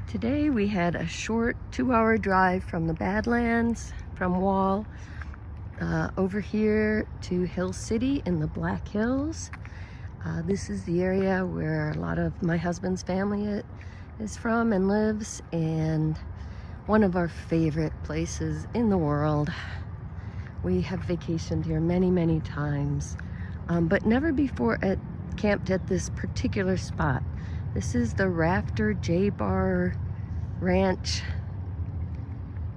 Today we had a short 2-hour drive from the Badlands, from Wall, over here to Hill City in the Black Hills. This is the area where a lot of my husband's family is from and lives, and one of our favorite places in the world. We have vacationed here many, many times, but never before camped at this particular spot. This is the Rafter J-Bar Ranch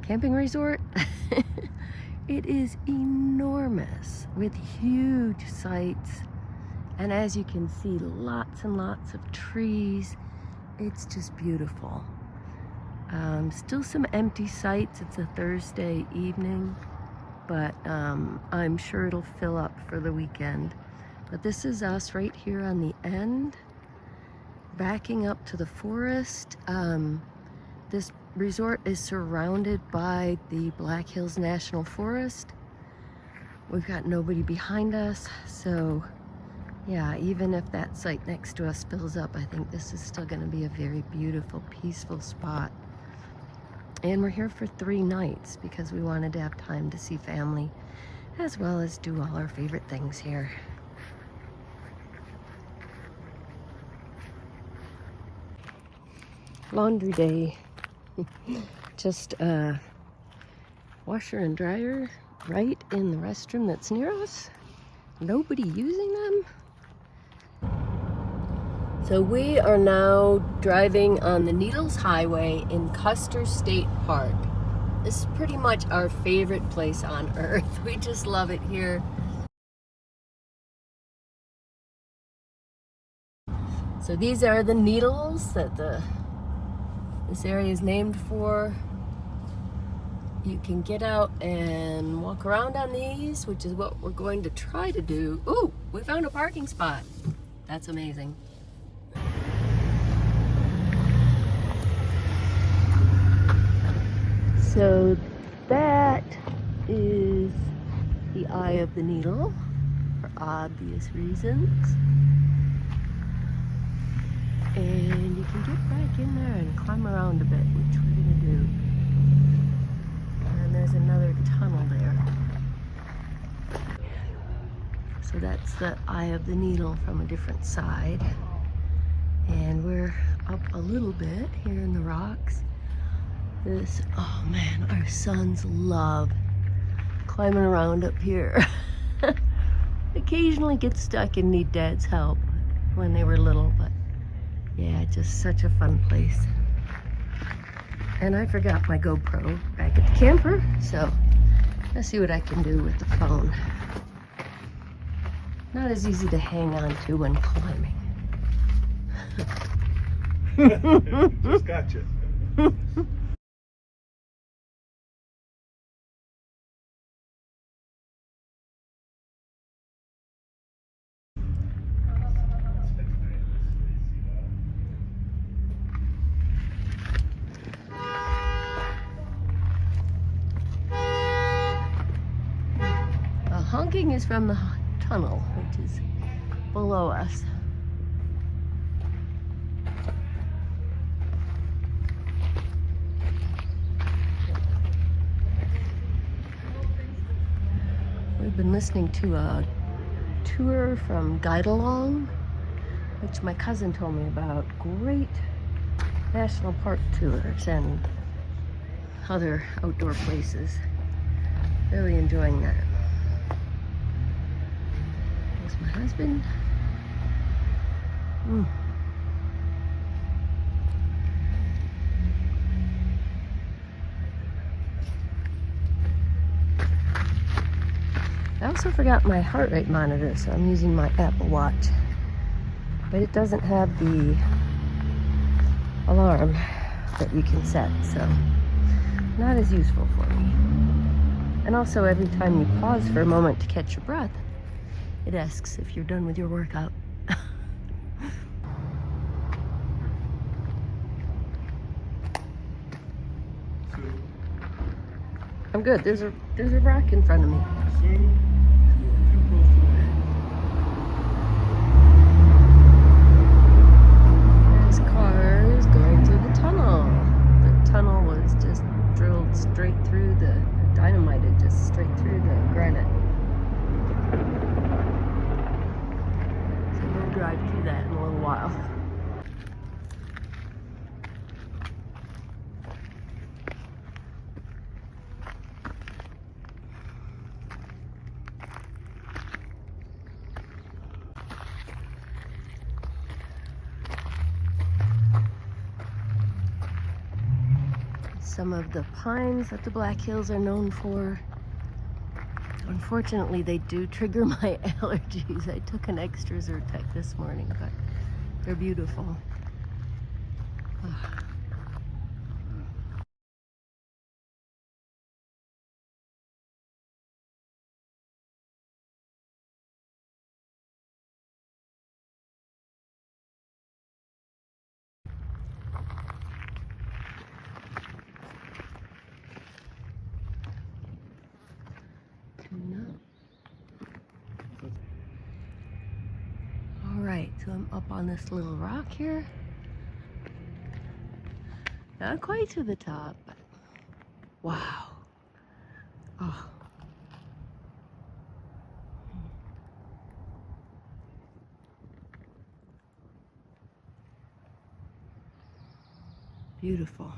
camping resort. It is enormous with huge sites, and as you can see, lots and lots of trees. It's just beautiful. Still some empty sites. It's a Thursday evening, but I'm sure it'll fill up for the weekend. But this is us right here on the end, backing up to the forest. This resort is surrounded by the Black Hills National Forest. We've got nobody behind us, so yeah, even if that site next to us fills up, I think this is still going to be a very beautiful, peaceful spot. And we're here for 3 nights because we wanted to have time to see family as well as do all our favorite things here. Laundry day. Just washer and dryer right in the restroom that's near us. Nobody using them. So we are now driving on the Needles Highway in Custer State Park. This is pretty much our favorite place on earth. We just love it here. So these are the needles that this area is named for. You can get out and walk around on these, which is what we're going to try to do. Ooh, we found a parking spot. That's amazing. So that is the eye of the needle, for obvious reasons. And you can get back in there and climb around a bit, which we're gonna do. And there's another tunnel there. So that's the eye of the needle from a different side. And we're up a little bit here in the rocks. Oh man, our sons love climbing around up here. Occasionally get stuck and need dad's help when they were little, but yeah, just such a fun place. And I forgot my GoPro back at the camper, so let's see what I can do with the phone. Not as easy to hang on to when climbing. Just got you. Honking is from the tunnel, which is below us. We've been listening to a tour from Guide Along, which my cousin told me about. Great national park tours and other outdoor places. Really enjoying that. My husband. I also forgot my heart rate monitor, so I'm using my Apple Watch. But it doesn't have the alarm that you can set, so not as useful for me. And also, every time you pause for a moment to catch your breath, it asks if you're done with your workout. I'm good. There's a rock in front of me. There's cars going through the tunnel. some of the pines that the Black Hills are known for. Unfortunately, they do trigger my allergies. I took an extra Zyrtec this morning, but they're beautiful. Alright, so I'm up on this little rock here. Not quite to the top, but wow. Oh. Beautiful.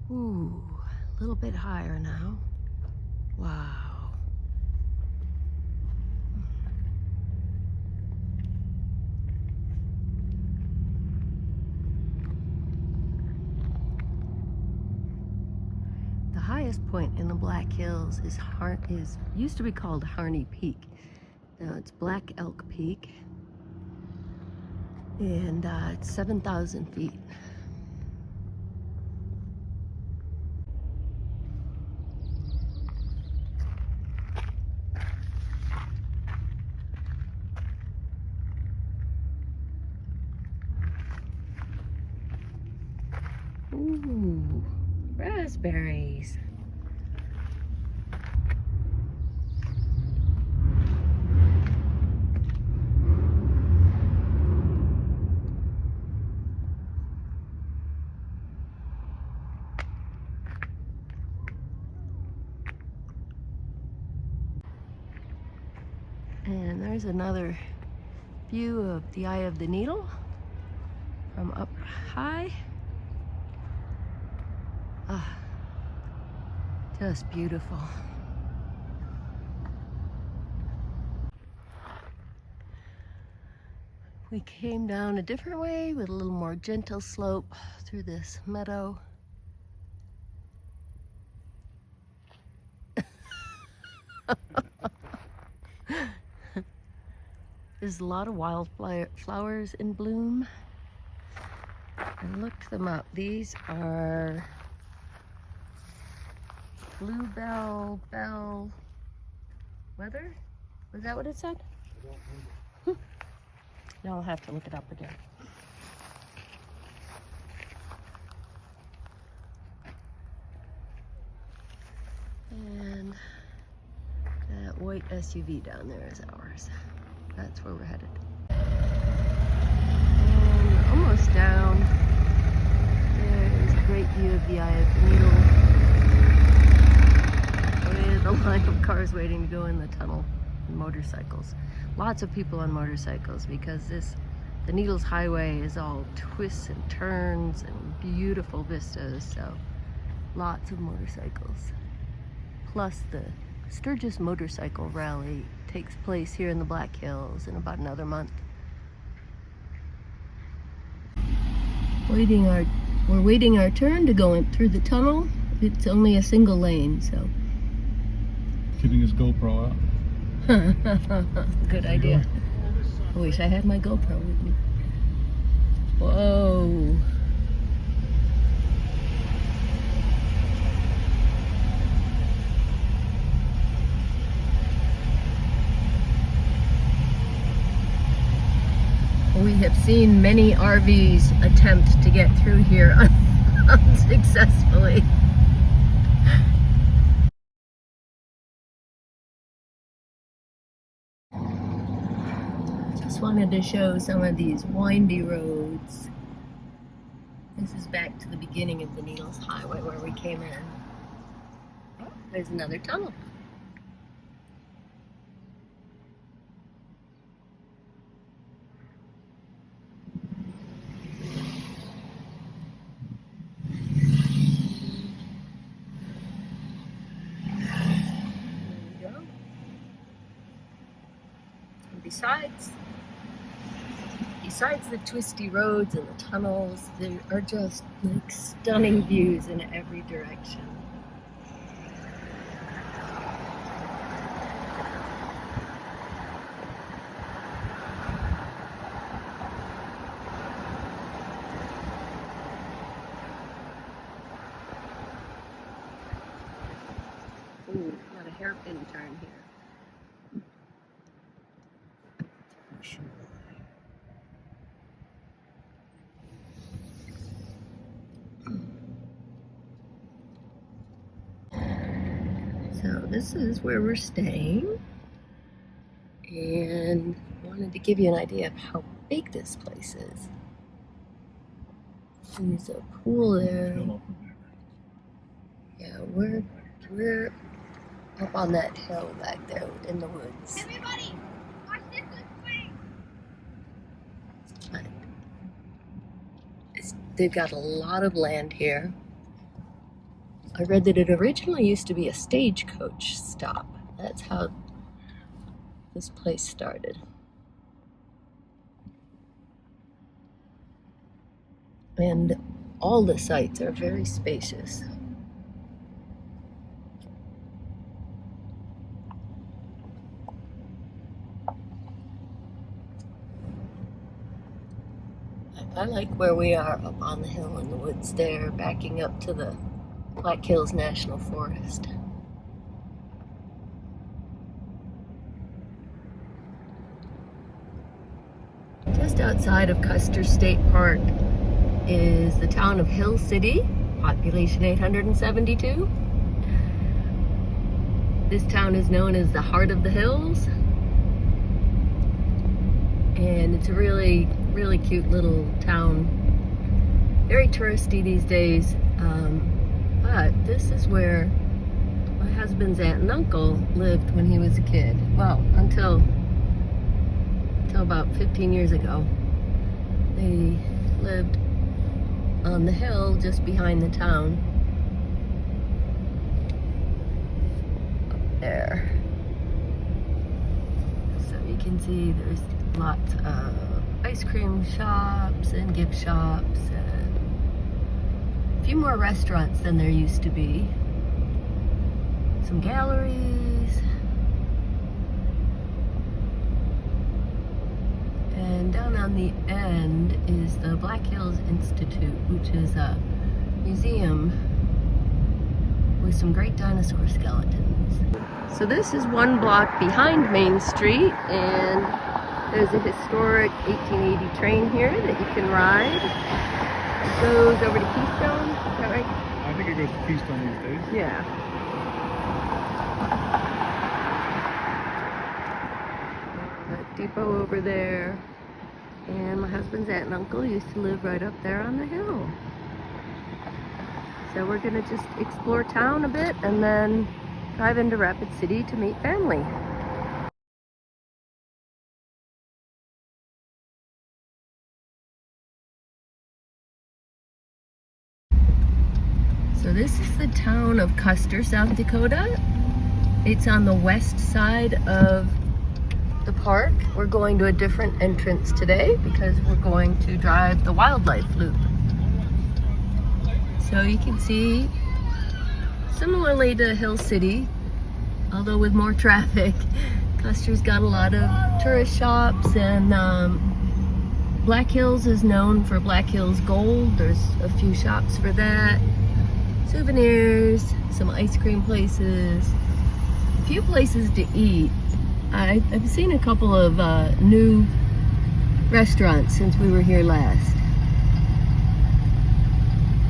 Ooh, a little bit higher now. Wow. The highest point in the Black Hills is used to be called Harney Peak. Now it's Black Elk Peak, and it's 7,000 feet. Ooh, raspberries. And there's another view of the Eye of the Needle from up high. Ah, just beautiful. We came down a different way with a little more gentle slope through this meadow. There's a lot of wildflowers in bloom. I looked them up. These are bluebell weather? Was that what it said? I don't remember. Now I'll have to look it up again. And that white SUV down there is ours. That's where we're headed. And almost down. There's a great view of the Eye of the Needle. With a line of cars waiting to go in the tunnel. And motorcycles. Lots of people on motorcycles because the Needles Highway is all twists and turns and beautiful vistas, so lots of motorcycles. Plus the Sturgis Motorcycle Rally takes place here in the Black Hills in about another month. We're waiting our turn to go in through the tunnel. It's only a single lane, so. Keeping his GoPro out. Good idea. I wish I had my GoPro with me. Whoa. We have seen many RVs attempt to get through here unsuccessfully. Just wanted to show some of these windy roads. This is back to the beginning of the Needles Highway where we came in. Oh, there's another tunnel. besides the twisty roads and the tunnels, there are just like stunning views in every direction. Ooh, not a hairpin turn here. So this is where we're staying, and I wanted to give you an idea of how big this place is. There's a pool there. Yeah, we're up on that hill back there in the woods. Everybody, watch this swing. But they've got a lot of land here. I read that it originally used to be a stagecoach stop. That's how this place started. And all the sites are very spacious. I like where we are up on the hill in the woods there, backing up to the Black Hills National Forest. Just outside of Custer State Park is the town of Hill City, population 872. This town is known as the Heart of the Hills, and it's a really cute little town. Very touristy these days, but this is where my husband's aunt and uncle lived when he was a kid. Well, until about 15 years ago. They lived on the hill just behind the town. Up there. So you can see there's lots of ice cream shops and gift shops and a few more restaurants than there used to be. Some galleries. And down on the end is the Black Hills Institute, which is a museum with some great dinosaur skeletons. So this is one block behind Main Street, and there's a historic 1880 train here that you can ride. It goes over to Keystone, is that right? I think it goes to Keystone these days. Yeah. That depot over there. And my husband's aunt and uncle used to live right up there on the hill. So we're gonna just explore town a bit and then drive into Rapid City to meet family. So this is the town of Custer, South Dakota. It's on the west side of the park. We're going to a different entrance today because we're going to drive the wildlife loop. So you can see, similarly to Hill City, although with more traffic, Custer's got a lot of tourist shops, and Black Hills is known for Black Hills Gold. There's a few shops for that. Souvenirs, some ice cream places, a few places to eat. I've seen a couple of new restaurants since we were here last.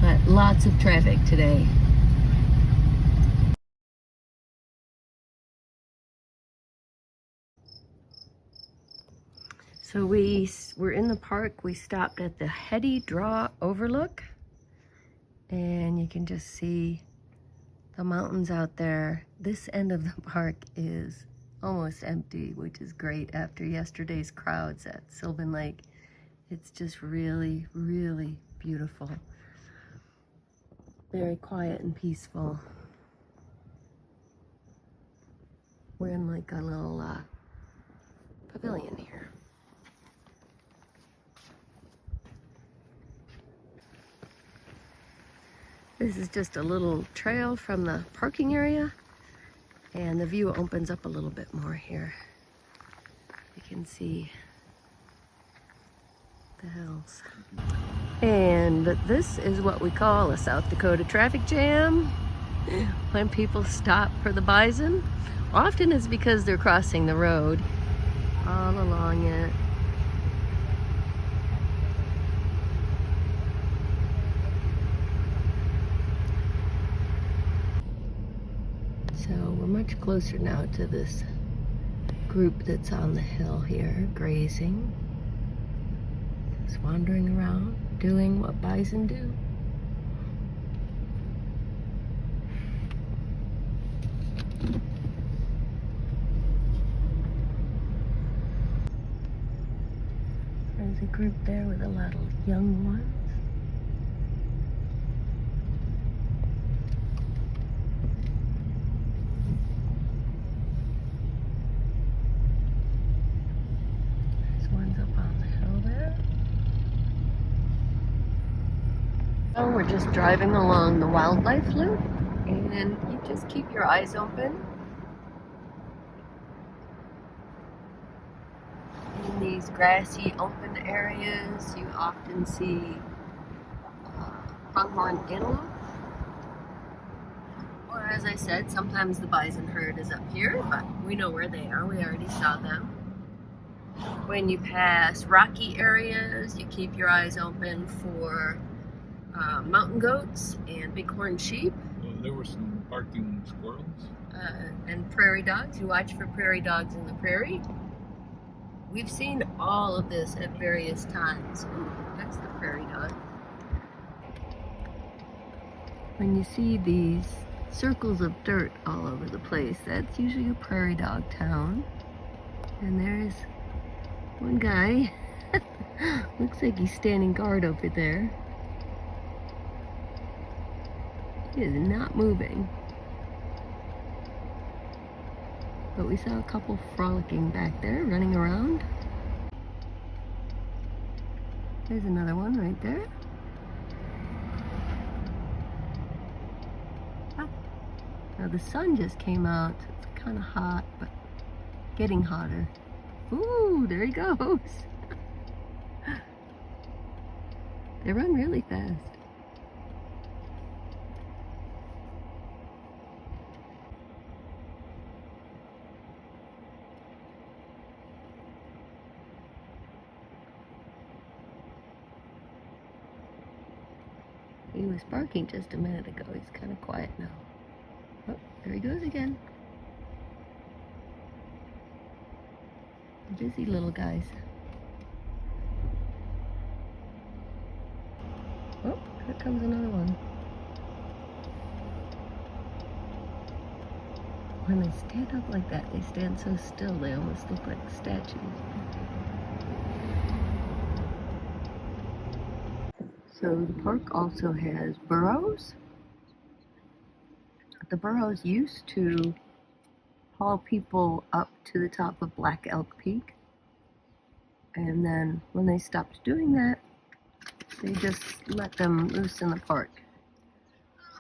But lots of traffic today. So we were in the park. We stopped at the Heady Draw Overlook. And you can just see the mountains out there. This end of the park is almost empty, which is great after yesterday's crowds at Sylvan Lake. It's just really beautiful. Very quiet and peaceful. We're in like a little pavilion here. This is just a little trail from the parking area, and the view opens up a little bit more here. You can see the hills. And this is what we call a South Dakota traffic jam. When people stop for the bison, often it's because they're crossing the road all along it. So we're much closer now to this group that's on the hill here, grazing, just wandering around, doing what bison do. There's a group there with a lot of young ones. There's one's up on the hill there. Oh, we're just driving along the wildlife loop, and you just keep your eyes open. In these grassy open areas, you often see pronghorn antelope. Or as I said, sometimes the bison herd is up here, but we know where they are. We already saw them. When you pass rocky areas, you keep your eyes open for mountain goats and bighorn sheep. Well, there were some barking squirrels. And prairie dogs. You watch for prairie dogs in the prairie. We've seen all of this at various times. Ooh, that's the prairie dog. When you see these circles of dirt all over the place, that's usually a prairie dog town. And there's one guy. Looks like he's standing guard over there. He is not moving. But we saw a couple frolicking back there, running around. There's another one right there. Ah. Now the sun just came out. It's kind of hot, but getting hotter. Ooh, there he goes. They run really fast. He was barking just a minute ago. He's kind of quiet now. Oh, there he goes again. Busy little guys. Oh, here comes another one. When they stand up like that, they stand so still, they almost look like statues. So the park also has burros. The burros used to haul people up to the top of Black Elk Peak. And then when they stopped doing that, they just let them loose in the park.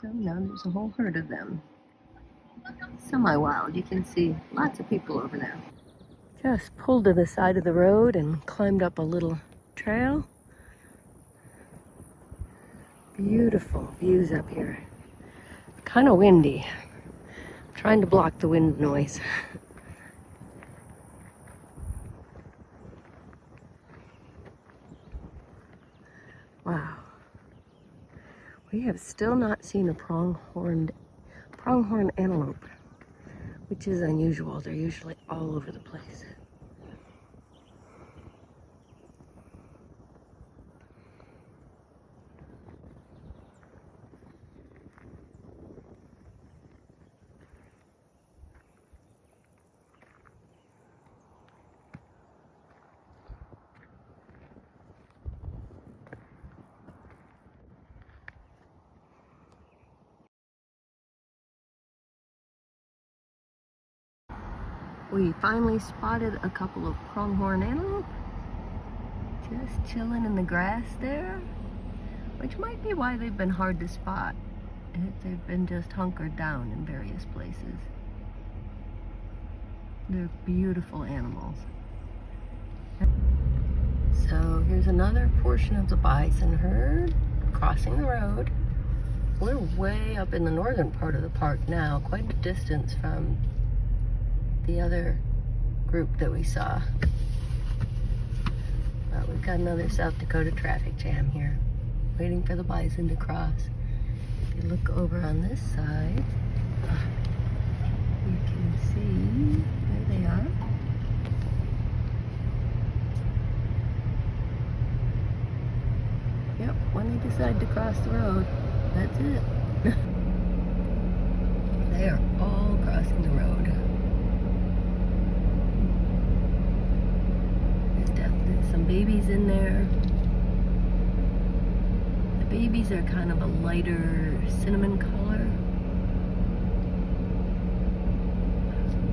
So now there's a whole herd of them. Semi-wild, you can see lots of people over there. Just pulled to the side of the road and climbed up a little trail. Beautiful views up here. Kind of windy. I'm trying to block the wind noise. Wow. We have still not seen a pronghorn antelope, which is unusual. They're usually all over the place. We finally spotted a couple of pronghorn antelope just chilling in the grass there, which might be why they've been hard to spot. They've been just hunkered down in various places. They're beautiful animals. So here's another portion of the bison herd crossing the road. We're way up in the northern part of the park now, quite a distance from the other group that we saw. But we've got another South Dakota traffic jam here, waiting for the bison to cross. If you look over on this side, you can see, there they are. Yep, when they decide to cross the road, that's it. They are all crossing the road. There's definitely some babies in there. The babies are kind of a lighter cinnamon color.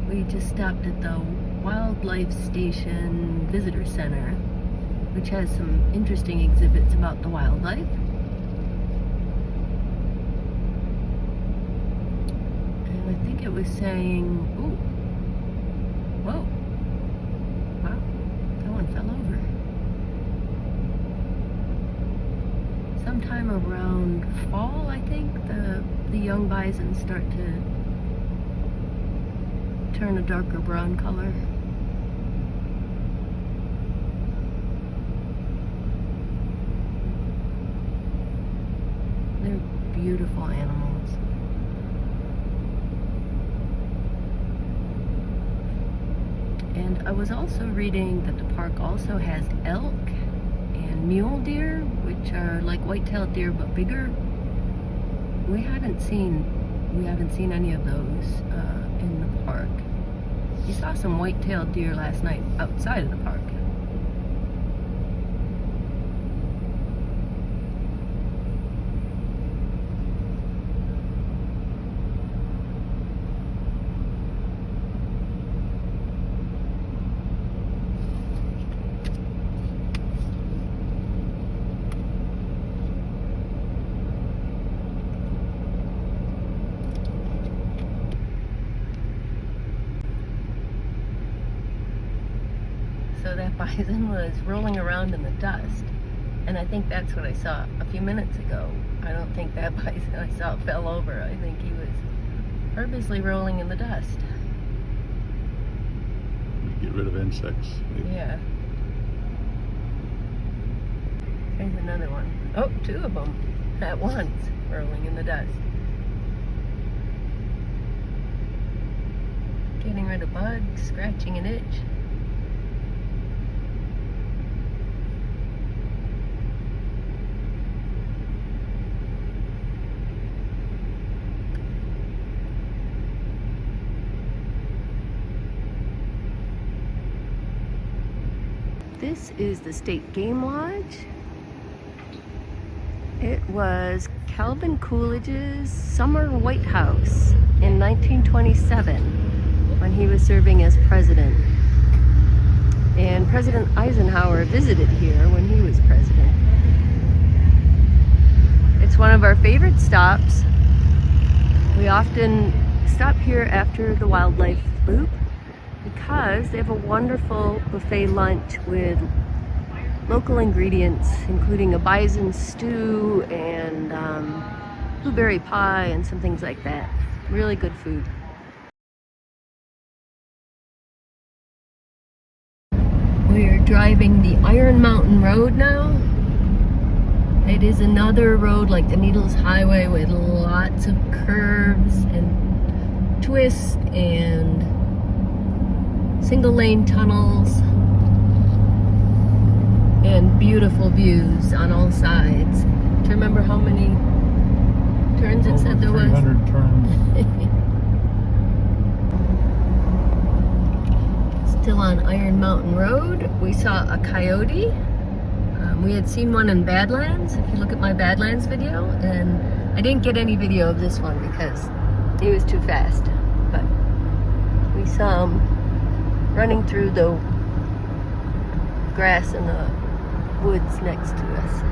We just stopped at the Wildlife Station Visitor Center, which has some interesting exhibits about the wildlife. And I think it was saying, ooh, whoa, wow, that one fell over. Sometime around fall, I think, the young bison start to turn a darker brown color. They're beautiful animals. And I was also reading that the park also has elk and mule deer, which are like white-tailed deer but bigger. We haven't seen any of those in the park. We saw some white-tailed deer last night outside of the park. So that bison was rolling around in the dust, and I think that's what I saw a few minutes ago. I don't think that bison I saw fell over. I think he was purposely rolling in the dust. Get rid of insects. Yeah. There's another one. Oh, two of them at once rolling in the dust. Getting rid of bugs, scratching an itch. This is the State Game Lodge. It was Calvin Coolidge's summer White House in 1927 when he was serving as president. And President Eisenhower visited here when he was president. It's one of our favorite stops. We often stop here after the wildlife loop because they have a wonderful buffet lunch with local ingredients, including a bison stew and blueberry pie and some things like that. Really good food. We are driving the Iron Mountain Road now. It is another road like the Needles Highway with lots of curves and twists and single lane tunnels and beautiful views on all sides. Do you remember how many turns it said there was? 300 turns. Still on Iron Mountain Road. We saw a coyote. We had seen one in Badlands, if you look at my Badlands video, and I didn't get any video of this one because he was too fast. But we saw him running through the grass in the woods next to us.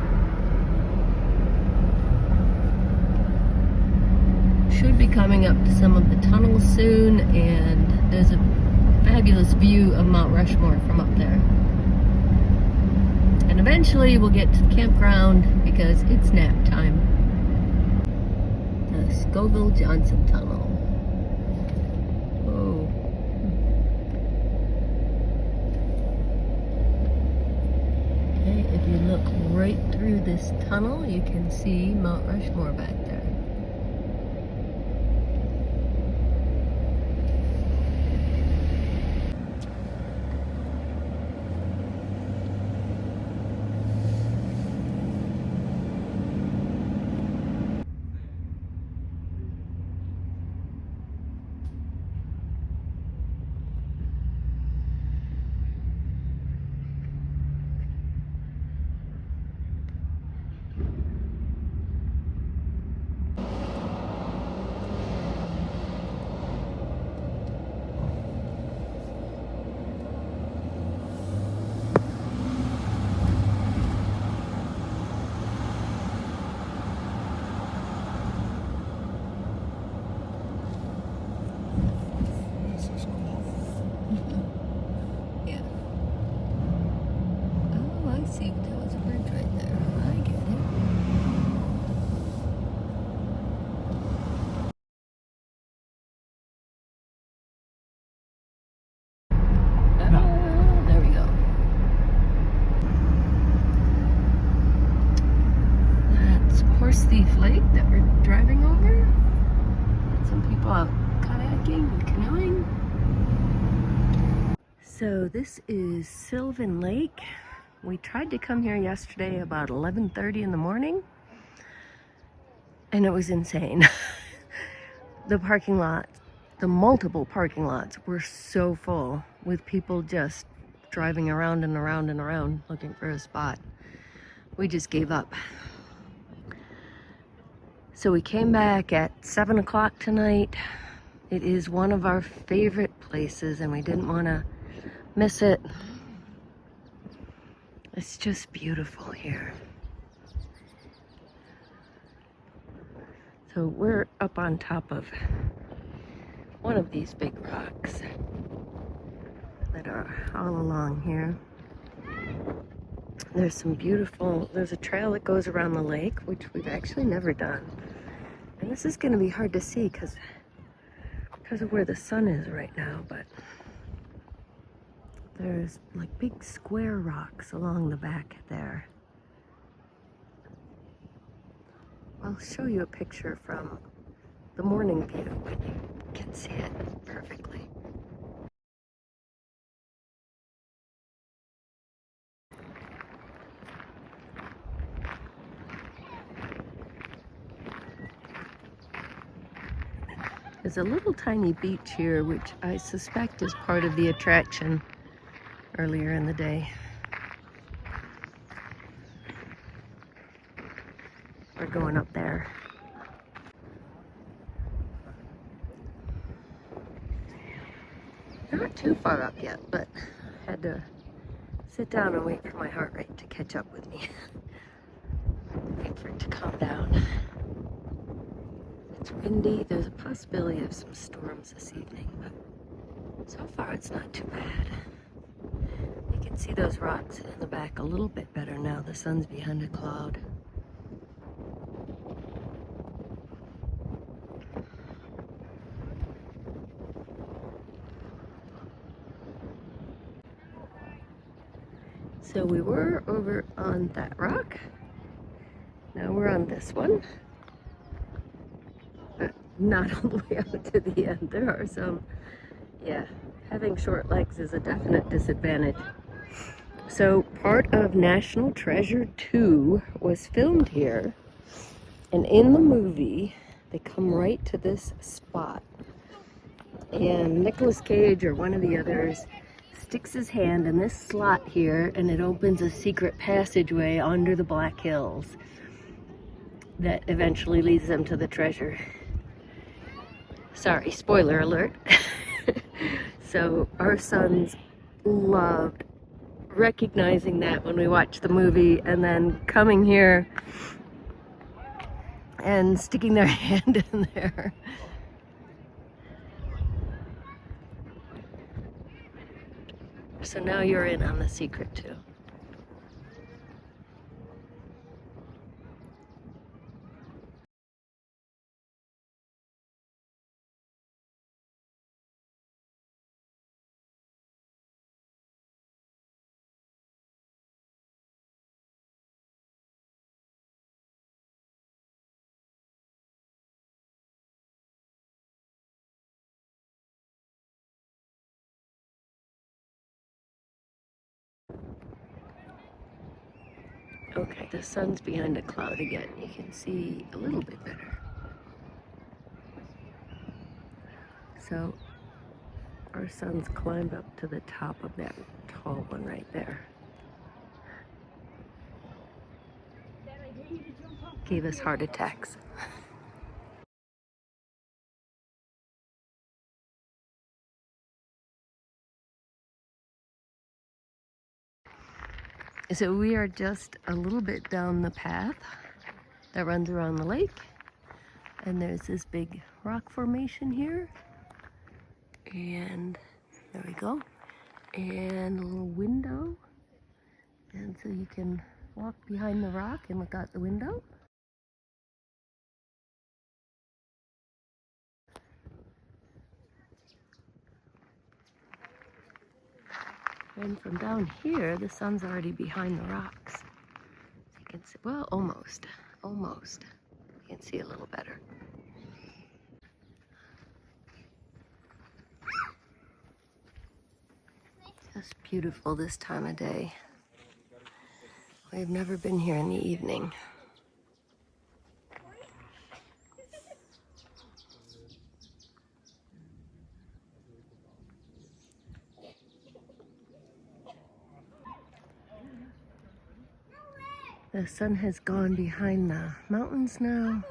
Should be coming up to some of the tunnels soon, and there's a fabulous view of Mount Rushmore from up there. And eventually we'll get to the campground because it's nap time. The Scoville-Johnson Tunnel. Whoa. Okay, if you look right through this tunnel, you can see Mount Rushmore back there. See, that was a bridge right there. I get it. There we go. That's Horse Thief Lake that we're driving over. Some people out kayaking and canoeing. So this is Sylvan Lake. We tried to come here yesterday about 11:30 in the morning, and it was insane. The parking lot, the multiple parking lots were so full with people just driving around and around and around looking for a spot. We just gave up. So we came back at 7 o'clock tonight. It is one of our favorite places and we didn't want to miss it. It's just beautiful here. So we're up on top of one of these big rocks that are all along here. There's some beautiful, there's a trail that goes around the lake, which we've actually never done. And this is going to be hard to see because of where the sun is right now, but there's like big square rocks along the back there. I'll show you a picture from the morning view when you can see it perfectly. There's a little tiny beach here, which I suspect is part of the attraction earlier in the day. We're going up there. Not too far up yet, but had to sit down and wait for my heart rate to catch up with me. Wait for it to calm down. It's windy. There's a possibility of some storms this evening, but so far it's not too bad. You can see those rocks in the back a little bit better now. The sun's behind a cloud. So we were over on that rock. Now we're on this one. But not all the way out to the end. There are some, yeah, having short legs is a definite disadvantage. So part of National Treasure 2 was filmed here. And in the movie, they come right to this spot. And Nicolas Cage or one of the others sticks his hand in this slot here and it opens a secret passageway under the Black Hills that eventually leads them to the treasure. Sorry, spoiler alert. So our sons loved recognizing that when we watched the movie and then coming here and sticking their hand in there. So now you're in on the secret too. Okay, the sun's behind a cloud again. You can see a little bit better. So our sons climbed up to the top of that tall one right there. Gave us heart attacks. So we are just a little bit down the path that runs around the lake. And there's this big rock formation here. And there we go. And a little window. And so you can walk behind the rock and look out the window. And from down here, the sun's already behind the rocks. You can see, well, almost. You can see a little better. Just beautiful this time of day. We've never been here in the evening. The sun has gone behind the mountains now.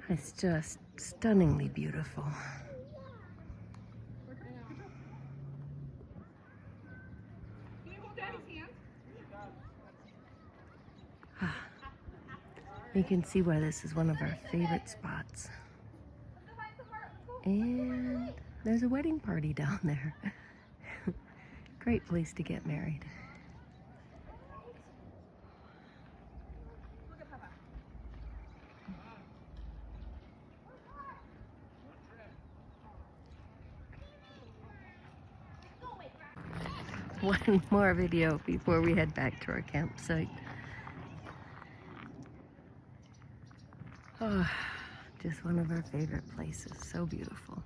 It's just stunningly beautiful. You can see why this is one of our favorite spots. And there's a wedding party down there. Great place to get married. One more video before we head back to our campsite. Oh, just one of our favorite places. So beautiful.